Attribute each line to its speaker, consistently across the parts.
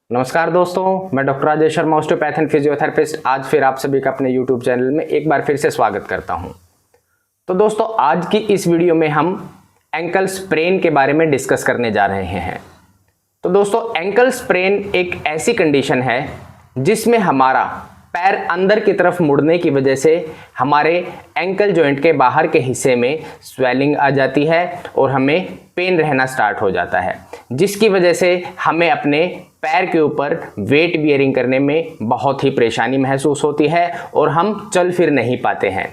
Speaker 1: नमस्कार दोस्तों, मैं doctor Rajesh Sharma, osteopath and physiotherapist. आज फिर आप सभी का अपने यूट्यूब चैनल में एक बार फिर से स्वागत करता हूं। तो दोस्तों, आज की इस वीडियो में हम एंकल स्प्रेन के बारे में डिस्कस करने जा रहे हैं। तो दोस्तों, एंकल स्प्रेन एक ऐसी कंडीशन है जिसमें हमारा पैर अंदर की तरफ मुड़ने की वजह से हमारे एंकल जॉइंट के बाहर के हिस्से में स्वेलिंग आ जाती है और हमें पेन रहना स्टार्ट हो जाता है, जिसकी वजह से हमें अपने पैर के ऊपर वेट बियरिंग करने में बहुत ही परेशानी महसूस होती है और हम चल फिर नहीं पाते हैं।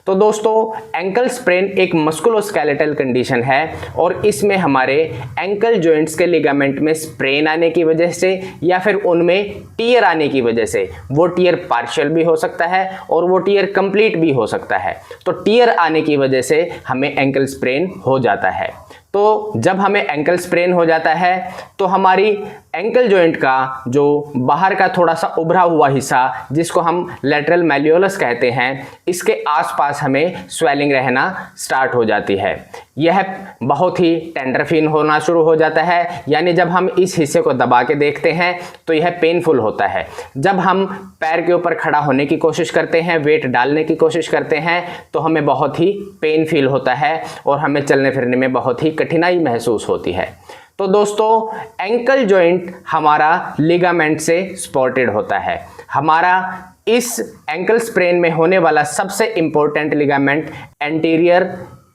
Speaker 1: तो दोस्तों, एंकल स्प्रेन एक मस्कुलोस्केलेटल कंडीशन है और इसमें हमारे एंकल जॉइंट्स के लिगामेंट में स्प्रेन आने की वजह से या फिर उनमें टियर आने की वजह से, वो टियर पार्शियल भी हो सकता है और वो टियर कंप्लीट भी हो सकता है। तो टियर आने की वजह से हमें एंकल स्प्रेन हो जाता है। तो जब हमें एंकल स्प्रेन हो जाता है तो हमारी एंकल जॉइंट का जो बाहर का थोड़ा सा उभरा हुआ हिस्सा, जिसको हम लैटरल मैल्यूलस कहते हैं, इसके आसपास हमें स्वेलिंग रहना स्टार्ट हो जाती है। यह बहुत ही टेंडर फील होना शुरू हो जाता है, यानी जब हम इस हिस्से को दबा के देखते हैं तो यह पेनफुल होता है। जब हम पैर के ऊपर खड़ा होने की कोशिश करते हैं, वेट डालने की कोशिश करते हैं, तो हमें बहुत ही पेन फील होता है और हमें चलने फिरने में बहुत ही कठिनाई महसूस होती है। तो दोस्तों, एंकल जॉइंट हमारा लिगामेंट से सपोर्टेड होता है। हमारा इस एंकल स्प्रेन में होने वाला सबसे इंपॉर्टेंट लिगामेंट एंटीरियर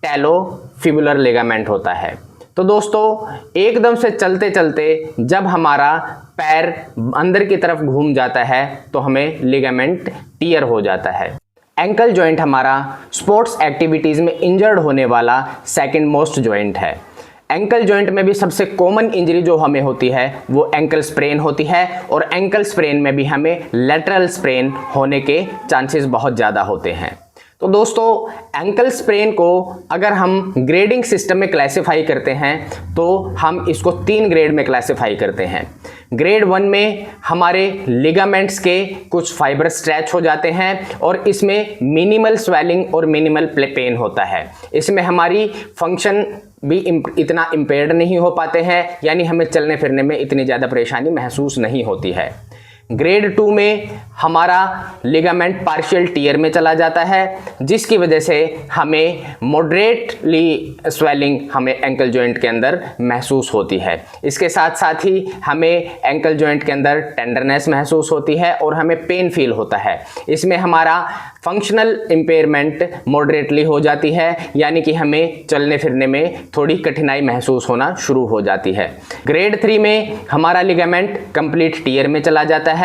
Speaker 1: टैलोफिबुलर लिगामेंट होता है। तो दोस्तों, एकदम से चलते चलते जब हमारा पैर अंदर की तरफ घूम जाता है तो हमें लिगामेंट टियर हो जाता है। एंकल जॉइंट हमारा स्पोर्ट्स एक्टिविटीज़ में इंजर्ड होने वाला सेकंड मोस्ट जॉइंट है। एंकल जॉइंट में भी सबसे कॉमन इंजरी जो हमें होती है वो एंकल स्प्रेन होती है और एंकल स्प्रेन में भी हमें लैटरल स्प्रेन होने के चांसेस बहुत ज़्यादा होते हैं। तो दोस्तों, एंकल स्प्रेन को अगर हम ग्रेडिंग सिस्टम में क्लासिफाई करते हैं तो हम इसको 3 ग्रेड में क्लासिफाई करते हैं। ग्रेड 1 में हमारे लिगामेंट्स के कुछ फाइबर स्ट्रेच हो जाते हैं और इसमें मिनिमल स्वेलिंग और मिनिमल पेन होता है। इसमें हमारी फंक्शन भी इतना इम्पेयर्ड नहीं हो पाते हैं, यानी हमें चलने फिरने में इतनी ज़्यादा परेशानी महसूस नहीं होती है। ग्रेड 2 में हमारा लिगामेंट पार्शियल टियर में चला जाता है, जिसकी वजह से हमें मॉडरेटली स्वेलिंग हमें एंकल जॉइंट के अंदर महसूस होती है। इसके साथ साथ ही हमें एंकल जॉइंट के अंदर टेंडरनेस महसूस होती है और हमें पेन फील होता है। इसमें हमारा फंक्शनल इम्पेयरमेंट मॉडरेटली हो जाती है, यानी कि हमें चलने फिरने में थोड़ी कठिनाई महसूस होना शुरू हो जाती है। ग्रेड 3 में हमारा लिगामेंट कंप्लीट टियर में चला जाता है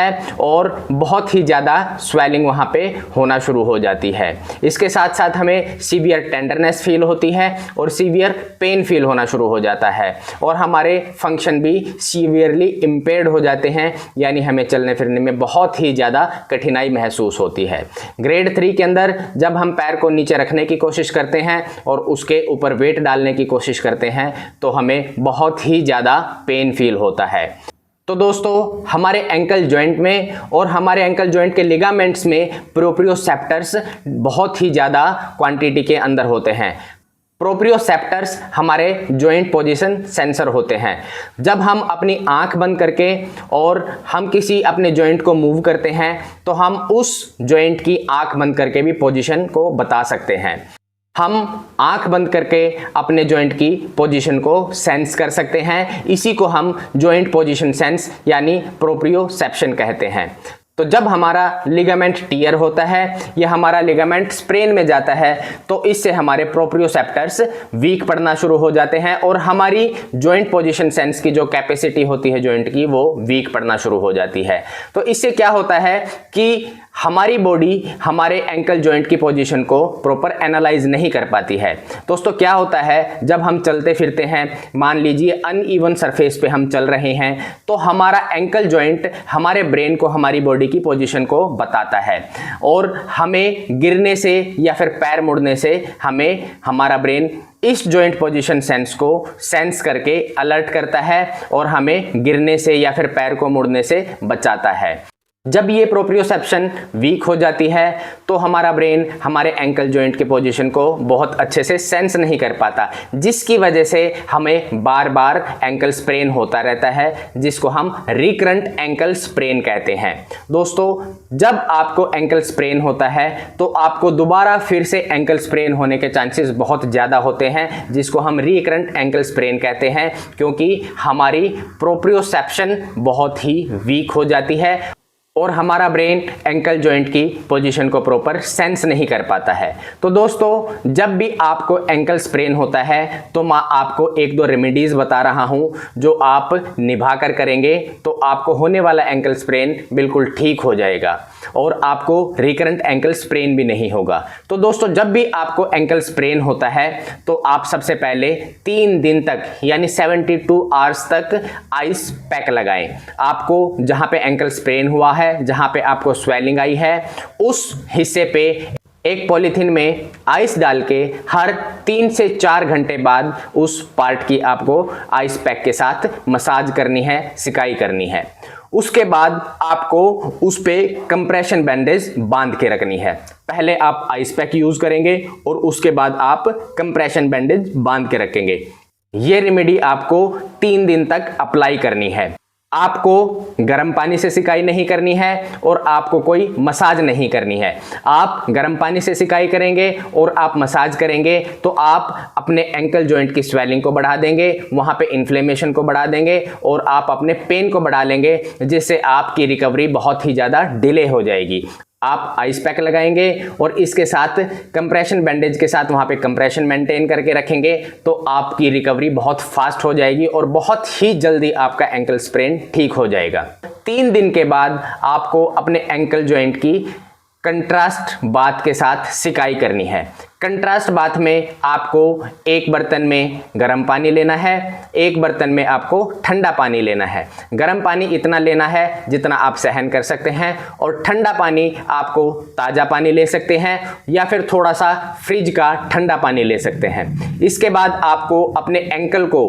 Speaker 1: और बहुत ही ज़्यादा स्वेलिंग वहाँ पे होना शुरू हो जाती है। इसके साथ साथ हमें सीवियर टेंडरनेस फील होती है और सीवियर पेन फील होना शुरू हो जाता है और हमारे फंक्शन भी सीवियरली इम्पेयर्ड हो जाते हैं, यानी हमें चलने फिरने में बहुत ही ज़्यादा कठिनाई महसूस होती है। ग्रेड 3 के अंदर जब हम पैर को नीचे रखने की कोशिश करते हैं और उसके ऊपर वेट डालने की कोशिश करते हैं तो हमें बहुत ही ज़्यादा पेन फील होता है। तो दोस्तों, हमारे एंकल जॉइंट में और हमारे एंकल जॉइंट के लिगामेंट्स में प्रोप्रियोसेप्टर्स बहुत ही ज़्यादा क्वांटिटी के अंदर होते हैं। प्रोप्रियोसेप्टर्स हमारे जॉइंट पोजीशन सेंसर होते हैं। जब हम अपनी आंख बंद करके और हम किसी अपने जॉइंट को मूव करते हैं तो हम उस जॉइंट की आंख बंद करके भी पोजीशन को बता सकते हैं। हम आंख बंद करके अपने जॉइंट की पोजीशन को सेंस कर सकते हैं। इसी को हम जॉइंट पोजीशन सेंस यानी प्रोप्रियोसेप्शन कहते हैं। तो जब हमारा लिगामेंट टियर होता है या हमारा लिगामेंट स्प्रेन में जाता है तो इससे हमारे प्रोप्रियोसेप्टर्स वीक पड़ना शुरू हो जाते हैं और हमारी जॉइंट पोजीशन सेंस की जो कैपेसिटी होती है जॉइंट की, वो वीक पड़ना शुरू हो जाती है। तो इससे क्या होता है कि हमारी बॉडी हमारे एंकल जॉइंट की पोजीशन को प्रॉपर एनालाइज नहीं कर पाती है। दोस्तों, क्या होता है जब हम चलते फिरते हैं, मान लीजिए अनइवन सरफेस पे हम चल रहे हैं, तो हमारा एंकल जॉइंट हमारे ब्रेन को हमारी बॉडी की पोजीशन को बताता है और हमें गिरने से या फिर पैर मुड़ने से हमें हमारा ब्रेन इस जॉइंट पोजीशन सेंस को सेंस करके अलर्ट करता है और हमें गिरने से या फिर पैर को मुड़ने से बचाता है। जब ये प्रोप्रियोसेप्शन वीक हो जाती है तो हमारा ब्रेन हमारे एंकल जॉइंट के पोजीशन को बहुत अच्छे से सेंस नहीं कर पाता, जिसकी वजह से हमें बार बार एंकल स्प्रेन होता रहता है, जिसको हम रिकरेंट एंकल स्प्रेन कहते हैं। दोस्तों, जब आपको एंकल स्प्रेन होता है तो आपको दोबारा फिर से एंकल स्प्रेन होने के चांसेस बहुत ज़्यादा होते हैं, जिसको हम रिकरेंट एंकल स्प्रेन कहते हैं, क्योंकि हमारी प्रोप्रियोसेप्शन बहुत ही वीक हो जाती है और हमारा ब्रेन एंकल जॉइंट की पोजीशन को प्रॉपर सेंस नहीं कर पाता है। तो दोस्तों, जब भी आपको एंकल स्प्रेन होता है तो मैं आपको एक दो रेमेडीज बता रहा हूं जो आप निभा कर करेंगे तो आपको होने वाला एंकल स्प्रेन बिल्कुल ठीक हो जाएगा और आपको रिकरेंट एंकल स्प्रेन भी नहीं होगा। तो दोस्तों, जब भी आपको एंकल स्प्रेन होता है तो आप सबसे पहले 3 दिन तक यानी 72 आवर्स तक आइस पैक लगाएं। आपको जहां पे एंकल स्प्रेन हुआ है, जहां पे आपको स्वेलिंग आई है, उस हिस्से पे एक पॉलीथीन में आइस डाल के हर 3 से 4 घंटे बाद उस पार्ट की आपको आइस पैक के साथ मसाज करनी है, सिकाई करनी है। उसके बाद आपको उस पे कंप्रेशन बैंडेज बांध के रखनी है। पहले आप आइस पैक यूज करेंगे और उसके बाद आप कंप्रेशन बैंडेज बांध के रखेंगे। ये रेमेडी आपको 3 दिन तक अप्लाई करनी है। आपको गर्म पानी से सिकाई नहीं करनी है और आपको कोई मसाज नहीं करनी है। आप गर्म पानी से सिकाई करेंगे और आप मसाज करेंगे तो आप अपने एंकल जॉइंट की स्वेलिंग को बढ़ा देंगे, वहां पे इन्फ्लेमेशन को बढ़ा देंगे और आप अपने पेन को बढ़ा लेंगे, जिससे आपकी रिकवरी बहुत ही ज़्यादा डिले हो जाएगी। आप आइस पैक लगाएंगे और इसके साथ कंप्रेशन बैंडेज के साथ वहां पे कंप्रेशन मेंटेन करके रखेंगे तो आपकी रिकवरी बहुत फास्ट हो जाएगी और बहुत ही जल्दी आपका एंकल स्प्रेन ठीक हो जाएगा। 3 दिन के बाद आपको अपने एंकल जॉइंट की कंट्रास्ट बाथ के साथ सिकाई करनी है। कंट्रास्ट बाथ में आपको एक बर्तन में गर्म पानी लेना है, एक बर्तन में आपको ठंडा पानी लेना है। गर्म पानी इतना लेना है जितना आप सहन कर सकते हैं और ठंडा पानी आपको ताज़ा पानी ले सकते हैं या फिर थोड़ा सा फ्रिज का ठंडा पानी ले सकते हैं। इसके बाद आपको अपने एंकल को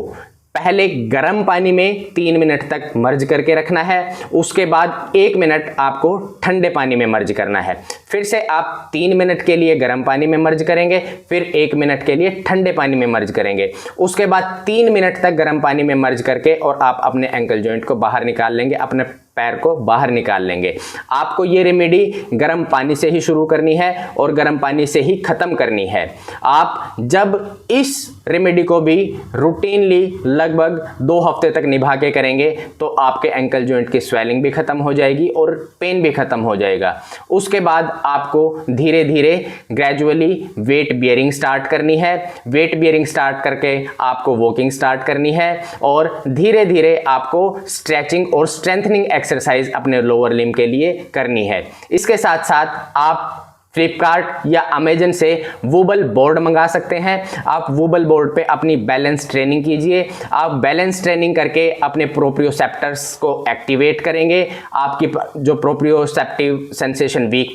Speaker 1: पहले गर्म पानी में 3 मिनट तक मर्ज करके रखना है, उसके बाद 1 मिनट आपको ठंडे पानी में मर्ज करना है। फिर से आप 3 मिनट के लिए गर्म पानी में मर्ज करेंगे, फिर 1 मिनट के लिए ठंडे पानी में मर्ज करेंगे। उसके बाद 3 मिनट तक गर्म पानी में मर्ज करके और आप अपने एंकल जॉइंट को बाहर निकाल लेंगे, अपने पैर को बाहर निकाल लेंगे। आपको ये रेमेडी गर्म पानी से ही शुरू करनी है और गर्म पानी से ही खत्म करनी है। आप जब इस रेमेडी को भी रूटीनली लगभग 2 हफ्ते तक निभा के करेंगे तो आपके एंकल जॉइंट की स्वेलिंग भी खत्म हो जाएगी और पेन भी खत्म हो जाएगा। उसके बाद आपको धीरे धीरे ग्रेजुअली वेट बियरिंग स्टार्ट करनी है। वेट बियरिंग स्टार्ट करके आपको वॉकिंग स्टार्ट करनी है और धीरे धीरे आपको स्ट्रेचिंग और स्ट्रेंथनिंग एक्सरसाइज अपने लोअर लिम्ब के लिए करनी है। इसके साथ साथ आप फ्लिपकार्ट या अमेजन से वूबल बोर्ड मंगा सकते हैं। आप वूबल बोर्ड पे अपनी बैलेंस ट्रेनिंग कीजिए। आप बैलेंस ट्रेनिंग करके अपने प्रोप्रियोसेप्टर्स को एक्टिवेट करेंगे। आपकी जो प्रोप्रियोसेप्टिव सेंसेशन वीक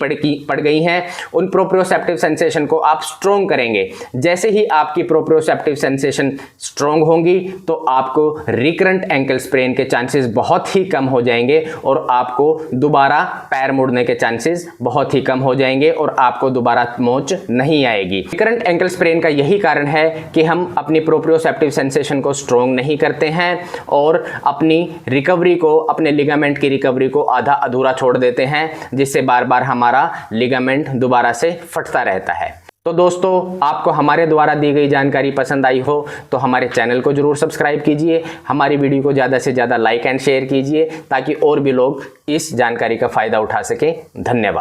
Speaker 1: पड़ गई हैं, उन प्रोप्रियोसेप्टिव सेंसेशन को आप स्ट्रोंग करेंगे। जैसे ही आपकी प्रोप्रियोसेप्टिव सेंसेशन स्ट्रोंग होंगी तो आपको रिकरेंट एंकल स्प्रेन के चांसेस बहुत ही कम हो जाएंगे और आपको दोबारा पैर मुड़ने के चांसेस बहुत ही कम हो जाएंगे और आपको दोबारा मोच नहीं आएगी। रिकरेंट एंकल स्प्रेन का यही कारण है कि हम अपनी प्रोप्रियोसेप्टिव सेंसेशन को स्ट्रोंग नहीं करते हैं और अपनी रिकवरी को, अपने लिगामेंट की रिकवरी को आधा अधूरा छोड़ देते हैं, जिससे बार बार हमारा लिगामेंट दोबारा से फटता रहता है। तो दोस्तों, आपको हमारे द्वारा दी गई जानकारी पसंद आई हो तो हमारे चैनल को जरूर सब्सक्राइब कीजिए, हमारी वीडियो को ज़्यादा से ज़्यादा लाइक एंड शेयर कीजिए ताकि और भी लोग इस जानकारी का फ़ायदा उठा सकें। धन्यवाद।